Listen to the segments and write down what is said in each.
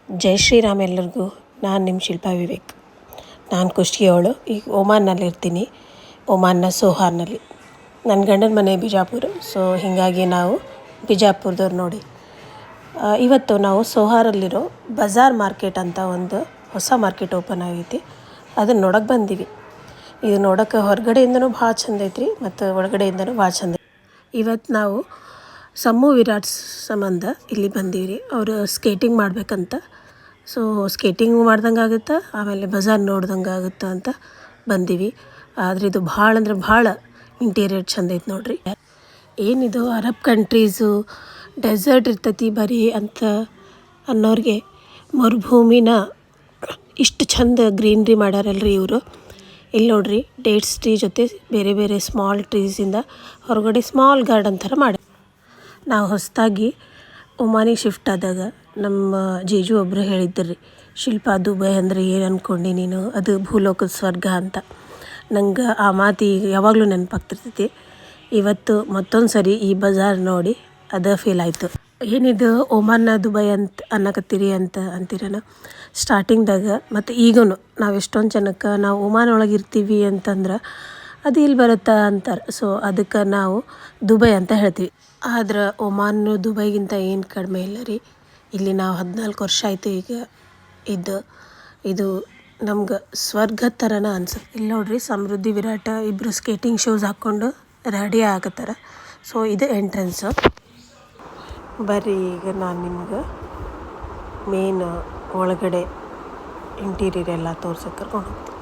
ಜೈ ಶ್ರೀರಾಮ್ ಎಲ್ಲರಿಗೂ. ನಾನು ನಿಮ್ಮ ಶಿಲ್ಪಾ ವಿವೇಕ್. ನಾನು ಕುಷ್ಟಗಿಯವಳು. ಈಗ ಒಮಾನ್ನಲ್ಲಿರ್ತೀನಿ, ಒಮಾನ್ನ ಸೋಹಾರ್ನಲ್ಲಿ. ನನ್ನ ಗಂಡನ ಮನೆ ಬಿಜಾಪುರ. ಸೊ ಹೀಗಾಗಿ ನಾವು ಬಿಜಾಪುರದವ್ರು ನೋಡಿ. ಇವತ್ತು ನಾವು ಸೋಹಾರಲ್ಲಿರೋ ಬಜಾರ್ ಮಾರ್ಕೆಟ್ ಅಂತ ಒಂದು ಹೊಸ ಮಾರ್ಕೆಟ್ ಓಪನ್ ಆಗೈತಿ. ಅದನ್ನು ನೋಡೋಕೆ ಬಂದೀವಿ. ಇದು ನೋಡೋಕೆ ಹೊರಗಡೆಯಿಂದನೂ ಭಾಳ ಚಂದ ಐತ್ರಿ ಮತ್ತು ಒಳಗಡೆಯಿಂದನೂ ಭಾಳ ಚಂದ. ಇವತ್ತು ನಾವು ಸಮ್ಮು ವಿರಾಟ್ ಸಂಬಂಧ ಇಲ್ಲಿ ಬಂದೀವಿ ರೀ. ಅವರು ಸ್ಕೇಟಿಂಗ್ ಮಾಡಬೇಕಂತ. ಸೊ ಸ್ಕೇಟಿಂಗು ಮಾಡ್ದಂಗೆ ಆಗುತ್ತೆ, ಆಮೇಲೆ ಬಜಾರ್ ನೋಡ್ದಂಗೆ ಆಗುತ್ತೆ ಅಂತ ಬಂದೀವಿ. ಆದರೆ ಇದು ಭಾಳ ಅಂದ್ರೆ ಭಾಳ ಇಂಟೀರಿಯರ್ ಚಂದ ಐತೆ ನೋಡ್ರಿ. ಏನಿದು ಅರಬ್ ಕಂಟ್ರೀಸು ಡೆಸರ್ಟ್ ಇರ್ತೈತಿ ಬರೀ ಅಂತ ಅನ್ನೋರಿಗೆ ಮರುಭೂಮಿನ ಇಷ್ಟು ಚಂದ ಗ್ರೀನ್ರಿ ಮಾಡ್ಯಾರಲ್ರಿ ಇವರು. ಇಲ್ಲಿ ನೋಡ್ರಿ, ಡೇಟ್ಸ್ ಟ್ರೀ ಜೊತೆ ಬೇರೆ ಬೇರೆ ಸ್ಮಾಲ್ ಟ್ರೀಸಿಂದ ಹೊರಗಡೆ ಸ್ಮಾಲ್ ಗಾರ್ಡನ್ ಥರ ಮಾಡಿ. ನಾವು ಹೊಸದಾಗಿ ಒಮಾನಿಗೆ ಶಿಫ್ಟ್ ಆದಾಗ ನಮ್ಮ ಜೇಜು ಒಬ್ಬರು ಹೇಳಿದ್ದರು ರೀ, ಶಿಲ್ಪ ದುಬೈ ಅಂದರೆ ಏನು ಅಂದ್ಕೊಂಡು ನೀನು, ಅದು ಭೂಲೋಕದ ಸ್ವರ್ಗ ಅಂತ. ನಂಗೆ ಆ ಮಾತು ಈಗ ಯಾವಾಗಲೂ ನೆನಪಾಗ್ತಿರ್ತೈತಿ. ಇವತ್ತು ಮತ್ತೊಂದು ಸರಿ ಈ ಬಜಾರ್ ನೋಡಿ ಅದೇ ಫೀಲ್ ಆಯಿತು. ಏನಿದು ಒಮಾನ್ನ ದುಬೈ ಅಂತ ಅನ್ನಕತ್ತೀರಿ ಅಂತ ಅಂತೀರನ. ಸ್ಟಾರ್ಟಿಂಗ್ದಾಗ ಮತ್ತು ಈಗೂ ನಾವು ಎಷ್ಟೊಂದು ಜನಕ್ಕೆ ನಾವು ಒಮಾನ್ ಒಳಗೆ ಇರ್ತೀವಿ ಅಂತಂದ್ರೆ ಅದು ಇಲ್ಲಿ ಬರುತ್ತಾ ಅಂತಾರೆ. ಸೊ ಅದಕ್ಕೆ ನಾವು ದುಬೈ ಅಂತ ಹೇಳ್ತೀವಿ. ಆದ್ರೆ ಒಮಾನು ದುಬೈಗಿಂತ ಏನು ಕಡಿಮೆ ಇಲ್ಲ ರೀ. ಇಲ್ಲಿ ನಾವು 14 ವರ್ಷ ಆಯಿತು ಈಗ ಇದು ನಮ್ಗೆ ಸ್ವರ್ಗ ಥರನ ಅನ್ಸುತ್ತೆ. ಇಲ್ಲಿ ನೋಡ್ರಿ, ಸಮೃದ್ಧಿ ವಿರಾಟ ಇಬ್ಬರು ಸ್ಕೇಟಿಂಗ್ ಶೂಸ್ ಹಾಕ್ಕೊಂಡು ರೆಡಿ ಆಗತ್ತಾರ. ಸೊ ಇದು ಎಂಟ್ರೆನ್ಸು. ಬರ್ರಿ ಈಗ ನಾನು ನಿಮ್ಗೆ ಮೇನ್ ಒಳಗಡೆ ಇಂಟೀರಿಯರ್ ಎಲ್ಲ ತೋರ್ಸಕ್ಕೆ ಕರ್ಕೊಂಡು ಹೋಗ್ತೀನಿ.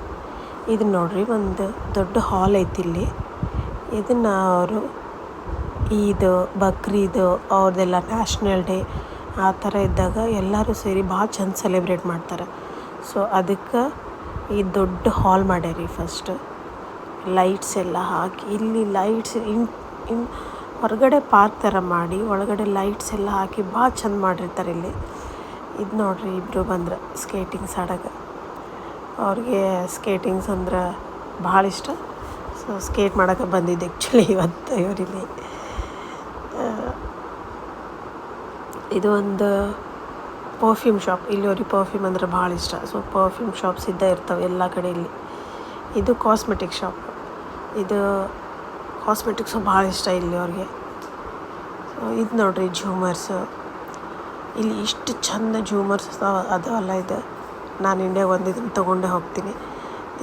ಇದನ್ನು ನೋಡ್ರಿ, ಒಂದು ದೊಡ್ಡ ಹಾಲ್ ಐತಿ ಇಲ್ಲಿ. ಇದನ್ನು ಅವರು ಈದ್ ಬಕ್ರೀದ್ ಅವ್ರದ್ದೆಲ್ಲ ನ್ಯಾಷನಲ್ ಡೇ ಆ ಥರ ಇದ್ದಾಗ ಎಲ್ಲರೂ ಸೇರಿ ಭಾಳ ಚಂದ ಸೆಲೆಬ್ರೇಟ್ ಮಾಡ್ತಾರೆ. ಸೊ ಅದಕ್ಕೆ ಈ ದೊಡ್ಡ ಹಾಲ್ ಮಾಡ್ಯಾರಿ. ಫಸ್ಟ್ ಲೈಟ್ಸ್ ಎಲ್ಲ ಹಾಕಿ, ಇಲ್ಲಿ ಲೈಟ್ಸ್ ಹೊರಗಡೆ ಪಾರ್ಕ್ ಥರ ಮಾಡಿ ಒಳಗಡೆ ಲೈಟ್ಸ್ ಎಲ್ಲ ಹಾಕಿ ಭಾಳ ಚಂದ ಮಾಡಿರ್ತಾರೆ ಇಲ್ಲಿ. ಇದು ನೋಡ್ರಿ, ಇಬ್ಬರು ಬಂದ್ರೆ ಸ್ಕೇಟಿಂಗ್ಸ್ ಆಡೋಕೆ. ಅವ್ರಿಗೆ ಸ್ಕೇಟಿಂಗ್ಸ್ ಅಂದ್ರೆ ಭಾಳ ಇಷ್ಟ. ಸೊ ಸ್ಕೇಟ್ ಮಾಡೋಕೆ ಬಂದಿದ್ದು ಆ್ಯಕ್ಚುಲಿ ಇವತ್ತು ಇವರಿಲ್ಲಿ. ಇದು ಒಂದು ಪರ್ಫ್ಯೂಮ್ ಶಾಪ್. ಇಲ್ಲಿ ಅವ್ರಿಗೆ ಪರ್ಫ್ಯೂಮ್ ಅಂದ್ರೆ ಭಾಳ ಇಷ್ಟ. ಸೊ ಪರ್ಫ್ಯೂಮ್ ಶಾಪ್ಸ್ ಇದ್ದೇ ಇರ್ತವೆ ಎಲ್ಲ ಕಡೆ ಇಲ್ಲಿ. ಇದು ಕಾಸ್ಮೆಟಿಕ್ ಶಾಪ್. ಇದು ಕಾಸ್ಮೆಟಿಕ್ಸು ಭಾಳ ಇಷ್ಟ ಇಲ್ಲಿ ಅವ್ರಿಗೆ. ಸೊ ಇದು ನೋಡ್ರಿ, ಝೂಮರ್ಸು. ಇಲ್ಲಿ ಇಷ್ಟು ಚಂದ ಝೂಮರ್ಸ್ ಅದಲ್ಲ. ಇದು ನಾನು ಇಂಡಿಯಾಗೆ ಒಂದು ಇದನ್ನು ತೊಗೊಂಡೇ ಹೋಗ್ತೀನಿ.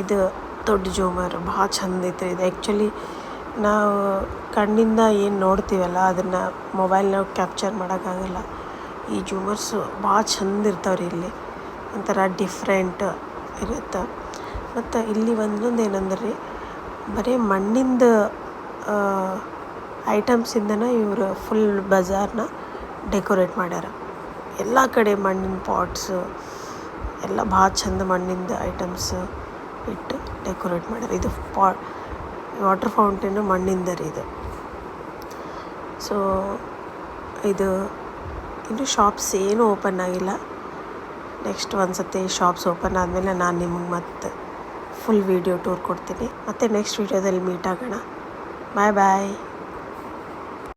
ಇದು ದೊಡ್ಡ ಝೂಮರ್ ಭಾಳ ಚಂದ ಐತೆ. ಇದು ಆ್ಯಕ್ಚುಲಿ ನಾವು ಕಣ್ಣಿಂದ ಏನು ನೋಡ್ತೀವಲ್ಲ ಅದನ್ನು ಮೊಬೈಲ್ನಾಗ ಕ್ಯಾಪ್ಚರ್ ಮಾಡೋಕ್ಕಾಗಲ್ಲ. ಈ ಝೂಮರ್ಸು ಭಾಳ ಚಂದ ಇರ್ತಾವ್ರಿ ಇಲ್ಲಿ. ಒಂಥರ ಡಿಫ್ರೆಂಟ್ ಇರುತ್ತೆ. ಮತ್ತು ಇಲ್ಲಿ ಒಂದೊಂದು ಏನಂದ್ರೆ ರೀ, ಬರೀ ಮಣ್ಣಿಂದ ಐಟಮ್ಸಿಂದನೇ ಇವರು ಫುಲ್ ಬಜಾರ್ನ ಡೆಕೋರೇಟ್ ಮಾಡ್ಯಾರ. ಎಲ್ಲ ಕಡೆ ಮಣ್ಣಿನ ಪಾಟ್ಸು ಎಲ್ಲ ಭಾಳ ಚಂದ ಮಣ್ಣಿಂದ ಐಟಮ್ಸ್ ಇಟ್ಟು ಡೆಕೋರೇಟ್ ಮಾಡ್ಯಾರ. ಇದು ವಾಟರ್ ಫೌಂಟೇನು ಮಣ್ಣಿಂದ ರೀ ಇದು. ಸೊ ಇದು ಇನ್ನು ಶಾಪ್ಸ್ ಏನೂ ಓಪನ್ ಆಗಿಲ್ಲ. ನೆಕ್ಸ್ಟ್ ಒಂದು ಸತಿ ಶಾಪ್ಸ್ ಓಪನ್ ಆದಮೇಲೆ ನಾನು ನಿಮಗೆ ಮತ್ತೆ ಫುಲ್ ವೀಡಿಯೋ ಟೂರ್ ಕೊಡ್ತೀನಿ. ಮತ್ತು ನೆಕ್ಸ್ಟ್ ವೀಡಿಯೋದಲ್ಲಿ ಮೀಟ್ ಆಗೋಣ. ಬಾಯ್ ಬಾಯ್.